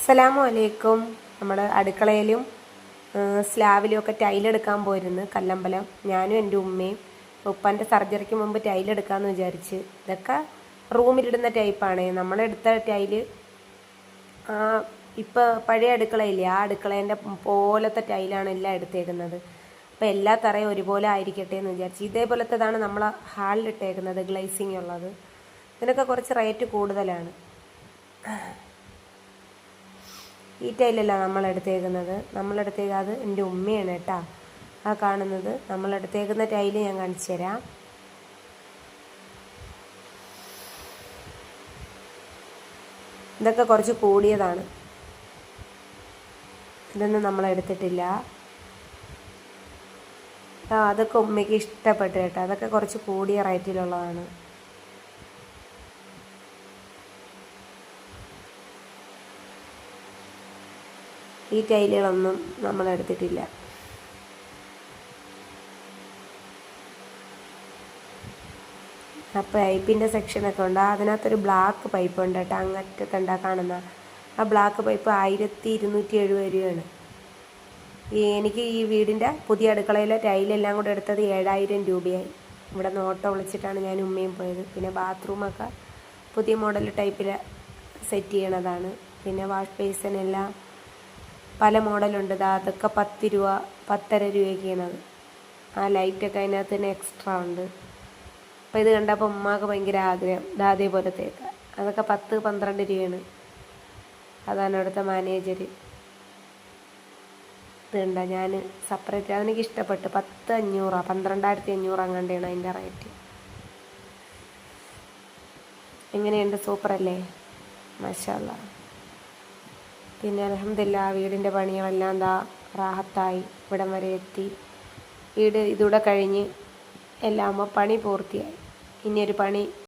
അസ്സലാമു അലൈക്കും. നമ്മൾ അടുക്കളയിലും സ്ലാവിലും ഒക്കെ ടൈലെടുക്കാൻ പോയിരുന്നു കല്ലമ്പലം. ഞാനും എൻ്റെ ഉമ്മയും. ഉപ്പാൻ്റെ സർജറിക്ക് മുമ്പ് ടൈലെടുക്കാമെന്ന് വിചാരിച്ച്. ഇതൊക്കെ റൂമിലിടുന്ന ടൈപ്പാണ്. നമ്മളെടുത്ത ടൈല് ഇപ്പോൾ പഴയ അടുക്കളയില്ലേ, ആ അടുക്കളേൻ്റെ പോലത്തെ ടൈലാണ് എല്ലാം എടുത്തേക്കുന്നത്. അപ്പോൾ എല്ലാ തറയും ഒരുപോലെ ആയിരിക്കട്ടെ എന്ന് വിചാരിച്ചു. ഇതേപോലത്തേതാണ് നമ്മൾ ഹാളിലിട്ടേക്കുന്നത്, ഗ്ലേസിങ് ഉള്ളത്. ഇതിനൊക്കെ കുറച്ച് റേറ്റ് കൂടുതലാണ്. ഈ ടൈലല്ല നമ്മളെടുത്തേക്കുന്നത് അത് എൻ്റെ ഉമ്മയാണ് കേട്ടോ. ആ കാണുന്നത് നമ്മളെടുത്തേക്കുന്ന ടൈല് ഞാൻ കാണിച്ചു തരാം. ഇതൊക്കെ കുറച്ച് കൂടിയതാണ്, ഇതൊന്നും നമ്മളെടുത്തിട്ടില്ല. അതൊക്കെ ഉമ്മയ്ക്ക് ഇഷ്ടപ്പെട്ടു കേട്ടോ. അതൊക്കെ കുറച്ച് കൂടിയ റേറ്റിലുള്ളതാണ്. ഈ ടൈലുകളൊന്നും നമ്മളെടുത്തിട്ടില്ല. ആ പൈപ്പിൻ്റെ സെക്ഷനൊക്കെ ഉണ്ട്. അതിനകത്തൊരു ബ്ലാക്ക് പൈപ്പ് ഉണ്ട് കേട്ടോ, അങ്ങറ്റത്തുണ്ടാ കാണുന്ന ആ ബ്ലാക്ക് പൈപ്പ് 1270 രൂപയാണ്. എനിക്ക് ഈ വീടിൻ്റെ പുതിയ അടുക്കളയിലെ ടൈലെല്ലാം കൂടെ എടുത്തത് 7000 രൂപയായി. ഇവിടെ നിന്ന് ഓട്ടോ വിളിച്ചിട്ടാണ് ഞാൻ ഉമ്മയും പോയത്. പിന്നെ ബാത്റൂമൊക്കെ പുതിയ മോഡൽ ടൈപ്പിൽ സെറ്റ് ചെയ്യണതാണ്. പിന്നെ വാഷ് ബേസിനെല്ലാം പല മോഡലുണ്ട്. അതൊക്കെ 10 രൂപ 10.5 രൂപയൊക്കെയാണ്. ആ ലൈറ്റൊക്കെ അതിനകത്ത് തന്നെ എക്സ്ട്രാ ഉണ്ട്. അപ്പോൾ ഇത് കണ്ടപ്പോൾ ഉമ്മാക്ക് ഭയങ്കര ആഗ്രഹം, അതേപോലത്തേക്ക്. അതൊക്കെ 10-12 രൂപയാണ്. അതാണ് അവിടുത്തെ മാനേജർ. ഇതുണ്ട, ഞാൻ സെപ്പറേറ്റ് അതെനിക്ക് ഇഷ്ടപ്പെട്ടു. 10,500 12,500 അങ്ങാണ്ടാണ് അതിൻ്റെ റേറ്റ്. എങ്ങനെയുണ്ട്? സൂപ്പറല്ലേ? മാഷാ അല്ലാഹ്. പിന്നെ അൽഹംദുലില്ലാഹ് വീടിൻ്റെ പണികളെല്ലാം റാഹത്തായി ഇവിടം വരെ എത്തി. വീട് ഇതൂടെ കഴിഞ്ഞ് എല്ലാം പണി പൂർത്തിയായി. ഇനിയൊരു പണി